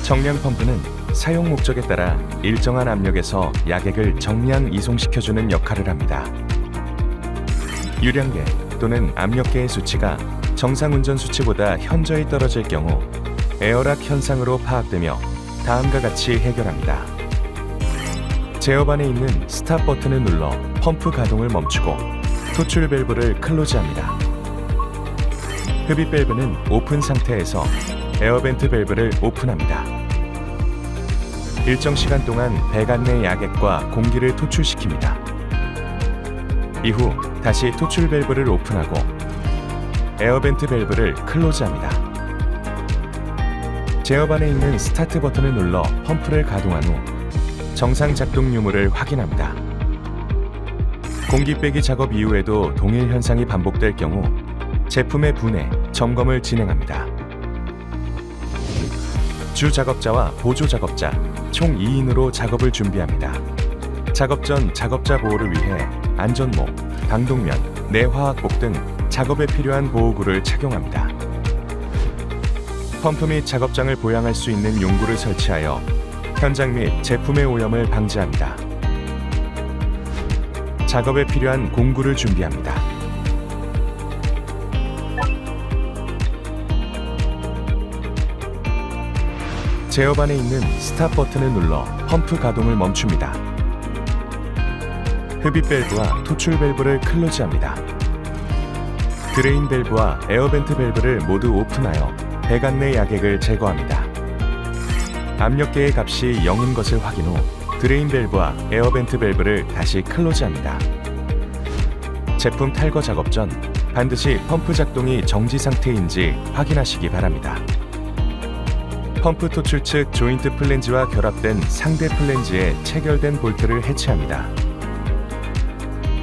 정량 펌프는 사용 목적에 따라 일정한 압력에서 야객을 정량 이송시켜주는 역할을 합니다. 유량계 또는 압력계의 수치가 정상 운전 수치보다 현저히 떨어질 경우 에어락 현상으로 파악되며 다음과 같이 해결합니다. 제어반에 있는 스탑 버튼을 눌러 펌프 가동을 멈추고 토출 밸브를 클로즈합니다. 흡입 밸브는 오픈 상태에서 에어벤트 밸브를 오픈합니다. 일정 시간 동안 배관 내 야객과 공기를 토출시킵니다. 이후 다시 토출 밸브를 오픈하고 에어벤트 밸브를 클로즈합니다. 제어반에 있는 스타트 버튼을 눌러 펌프를 가동한 후 정상 작동 유무를 확인합니다. 공기 빼기 작업 이후에도 동일 현상이 반복될 경우 제품의 분해, 점검을 진행합니다. 주 작업자와 보조 작업자 총 2인으로 작업을 준비합니다. 작업 전 작업자 보호를 위해 안전모, 방독면, 내화학복 등 작업에 필요한 보호구를 착용합니다. 펌프 및 작업장을 보양할 수 있는 용구를 설치하여 현장 및 제품의 오염을 방지합니다. 작업에 필요한 공구를 준비합니다. 제어반에 있는 스탑 버튼을 눌러 펌프 가동을 멈춥니다. 흡입 밸브와 토출 밸브를 클로즈합니다. 드레인 밸브와 에어벤트 밸브를 모두 오픈하여 배관 내 야객을 제거합니다. 압력계의 값이 0인 것을 확인 후 드레인 밸브와 에어벤트 밸브를 다시 클로즈합니다. 제품 탈거 작업 전 반드시 펌프 작동이 정지 상태인지 확인하시기 바랍니다. 펌프 토출 측 조인트 플랜지와 결합된 상대 플랜지에 체결된 볼트를 해체합니다.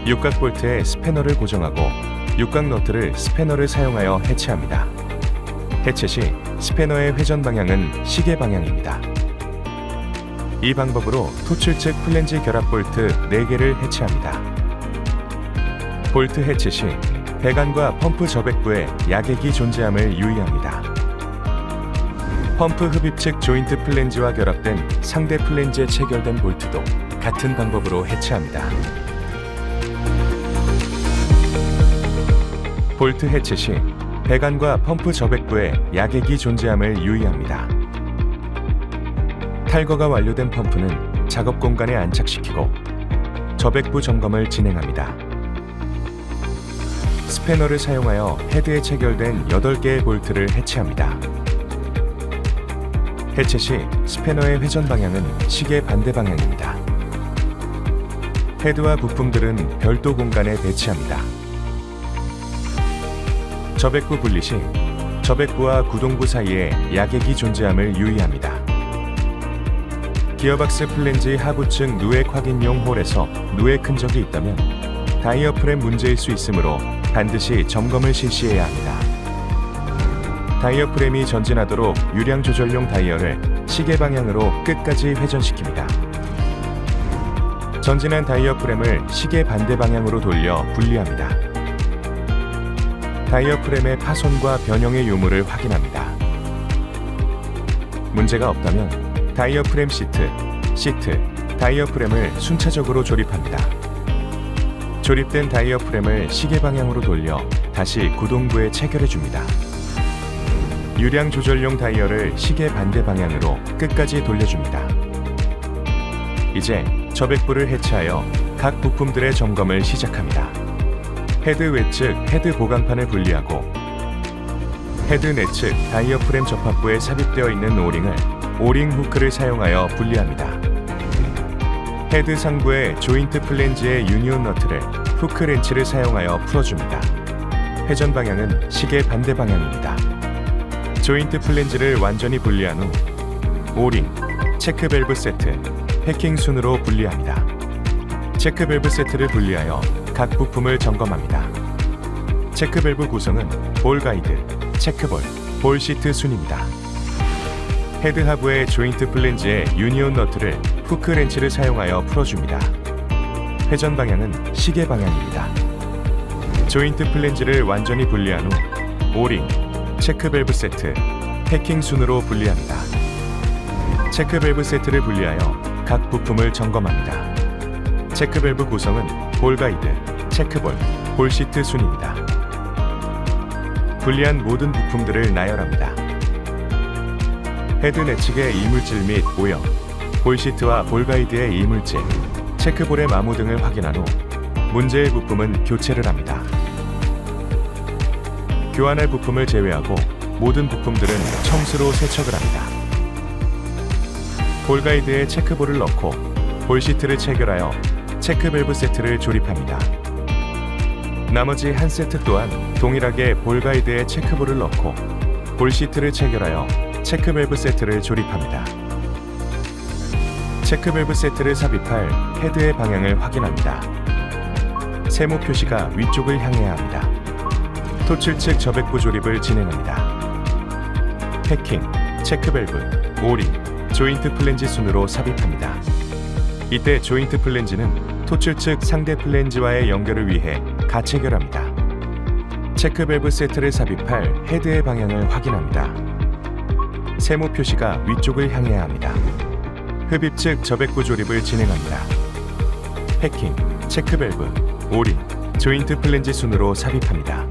육각 볼트에 스패너를 고정하고 육각 너트를 스패너를 사용하여 해체합니다. 해체 시 스패너의 회전 방향은 시계 방향입니다. 이 방법으로 토출 측 플랜지 결합 볼트 4개를 해체합니다. 볼트 해체 시 배관과 펌프 접액부에 야객이 존재함을 유의합니다. 펌프 흡입 측 조인트 플랜지와 결합된 상대 플랜지에 체결된 볼트도 같은 방법으로 해체합니다. 볼트 해체 시 배관과 펌프 접액부에 야객이 존재함을 유의합니다. 탈거가 완료된 펌프는 작업 공간에 안착시키고 접액부 점검을 진행합니다. 스패너를 사용하여 헤드에 체결된 8개의 볼트를 해체합니다. 해체 시 스패너의 회전 방향은 시계 반대 방향입니다. 헤드와 부품들은 별도 공간에 배치합니다. 접액부 분리 시 접액부와 구동부 사이에 야객이 존재함을 유의합니다. 기어박스 플랜지 하부층 누액 확인용 홀에서 누액 흔적이 있다면 다이어프램 문제일 수 있으므로 반드시 점검을 실시해야 합니다. 다이어프램이 전진하도록 유량 조절용 다이얼을 시계 방향으로 끝까지 회전시킵니다. 전진한 다이어프램을 시계 반대 방향으로 돌려 분리합니다. 다이어프램의 파손과 변형의 유무를 확인합니다. 문제가 없다면 다이어프램 시트, 다이어프램을 순차적으로 조립합니다. 조립된 다이어프램을 시계 방향으로 돌려 다시 구동부에 체결해 줍니다. 유량 조절용 다이얼을 시계 반대 방향으로 끝까지 돌려줍니다. 이제 접액부를 해체하여 각 부품들의 점검을 시작합니다. 헤드 외측 헤드 보강판을 분리하고 헤드 내측 다이어프램 접합부에 삽입되어 있는 오링을 오링 후크를 사용하여 분리합니다. 헤드 상부의 조인트 플랜지의 유니온 너트를 후크 렌치를 사용하여 풀어줍니다. 회전 방향은 시계 반대 방향입니다. 조인트 플랜지를 완전히 분리한 후 오링, 체크 밸브 세트, 패킹 순으로 분리합니다. 체크 밸브 세트를 분리하여 각 부품을 점검합니다. 체크 밸브 구성은 볼 가이드, 체크볼, 볼 시트 순입니다. 헤드 하부의 조인트 플랜지의 유니온 너트를 후크 렌치를 사용하여 풀어줍니다. 회전 방향은 시계 방향입니다. 조인트 플랜지를 완전히 분리한 후 오링, 체크 밸브 세트, 패킹 순으로 분리합니다. 체크 밸브 세트를 분리하여 각 부품을 점검합니다. 체크 밸브 구성은 볼 가이드, 체크볼, 볼 시트 순입니다. 분리한 모든 부품들을 나열합니다. 헤드 내측의 이물질 및 오염, 볼 시트와 볼 가이드의 이물질, 체크볼의 마모 등을 확인한 후 문제의 부품은 교체를 합니다. 교환할 부품을 제외하고 모든 부품들은 청수로 세척을 합니다. 볼 가이드에 체크볼을 넣고 볼 시트를 체결하여 체크 밸브 세트를 조립합니다. 나머지 한 세트 또한 동일하게 볼 가이드에 체크볼을 넣고 볼 시트를 체결하여 체크 밸브 세트를 조립합니다. 체크 밸브 세트를 삽입할 헤드의 방향을 확인합니다. 세모 표시가 위쪽을 향해야 합니다. 토출 측 저백부 조립을 진행합니다. 패킹, 체크 밸브, 오링, 조인트 플랜지 순으로 삽입합니다. 이때 조인트 플랜지는 토출 측 상대 플랜지와의 연결을 위해 가체결합니다. 체크 밸브 세트를 삽입할 헤드의 방향을 확인합니다. 세모 표시가 위쪽을 향해야 합니다. 흡입 측 저백부 조립을 진행합니다. 패킹, 체크 밸브, 오링, 조인트 플랜지 순으로 삽입합니다.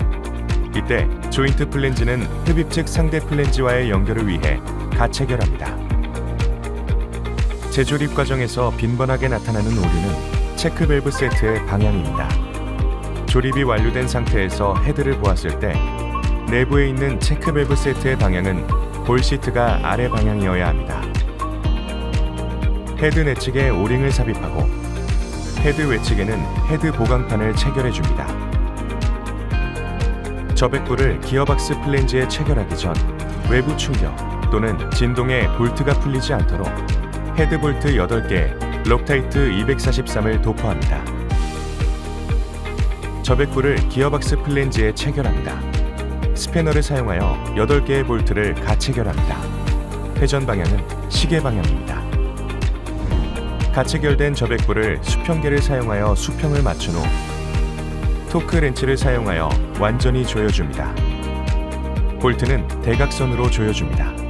이때 조인트 플랜지는 흡입 측 상대 플랜지와의 연결을 위해 가체결합니다. 재조립 과정에서 빈번하게 나타나는 오류는 체크 밸브 세트의 방향입니다. 조립이 완료된 상태에서 헤드를 보았을 때 내부에 있는 체크 밸브 세트의 방향은 볼 시트가 아래 방향이어야 합니다. 헤드 내측에 오링을 삽입하고 헤드 외측에는 헤드 보강판을 체결해 줍니다. 저백부를 기어박스 플랜지에 체결하기 전 외부 충격 또는 진동에 볼트가 풀리지 않도록 헤드 볼트 8개, 록타이트 243을 도포합니다. 저백부를 기어박스 플랜지에 체결합니다. 스패너를 사용하여 8개의 볼트를 가체결합니다. 회전 방향은 시계 방향입니다. 가체결된 저백부를 수평계를 사용하여 수평을 맞춘 후 토크 렌치를 사용하여 완전히 조여줍니다. 볼트는 대각선으로 조여줍니다.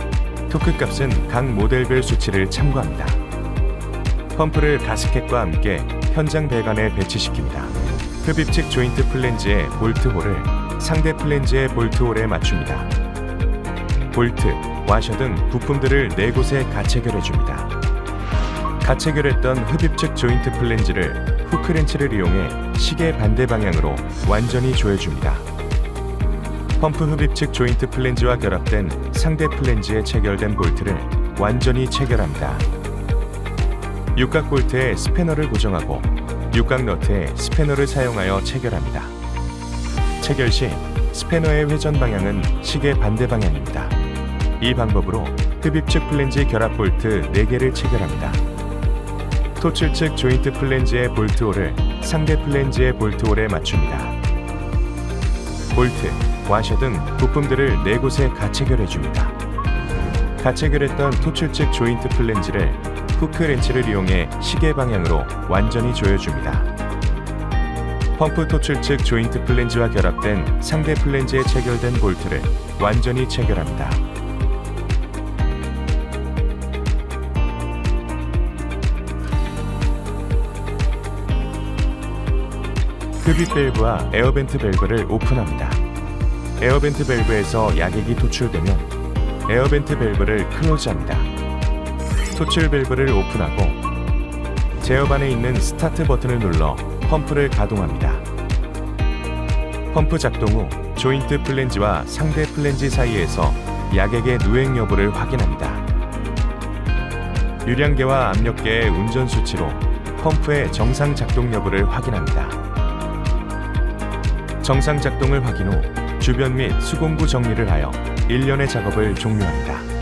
토크 값은 각 모델별 수치를 참고합니다. 펌프를 가스켓과 함께 현장 배관에 배치시킵니다. 흡입 측 조인트 플랜지의 볼트 홀을 상대 플랜지의 볼트 홀에 맞춥니다. 볼트, 와셔 등 부품들을 4곳에 가체결해줍니다. 가체결했던 흡입 측 조인트 플랜지를 후크 렌치를 이용해 시계 반대 방향으로 완전히 조여줍니다. 펌프 흡입 측 조인트 플랜지와 결합된 상대 플랜지에 체결된 볼트를 완전히 체결합니다. 육각 볼트에 스패너를 고정하고 육각 너트에 스패너를 사용하여 체결합니다. 체결 시 스패너의 회전 방향은 시계 반대 방향입니다. 이 방법으로 흡입 측 플랜지 결합 볼트 4개를 체결합니다. 토출 측 조인트 플랜지의 볼트 홀을 상대 플랜지의 볼트 홀에 맞춥니다. 볼트, 와셔 등 부품들을 4곳에 가체결해줍니다. 가체결했던 토출 측 조인트 플랜지를 후크 렌치를 이용해 시계 방향으로 완전히 조여줍니다. 펌프 토출 측 조인트 플랜지와 결합된 상대 플랜지에 체결된 볼트를 완전히 체결합니다. 흡입 밸브와 에어벤트 밸브를 오픈합니다. 에어벤트 밸브에서 야객이 도출되면 에어벤트 밸브를 클로즈합니다. 토출 밸브를 오픈하고 제어반에 있는 스타트 버튼을 눌러 펌프를 가동합니다. 펌프 작동 후 조인트 플랜지와 상대 플랜지 사이에서 야객의 누행 여부를 확인합니다. 유량계와 압력계의 운전 수치로 펌프의 정상 작동 여부를 확인합니다. 정상 작동을 확인 후 주변 및 수공구 정리를 하여 일련의 작업을 종료합니다.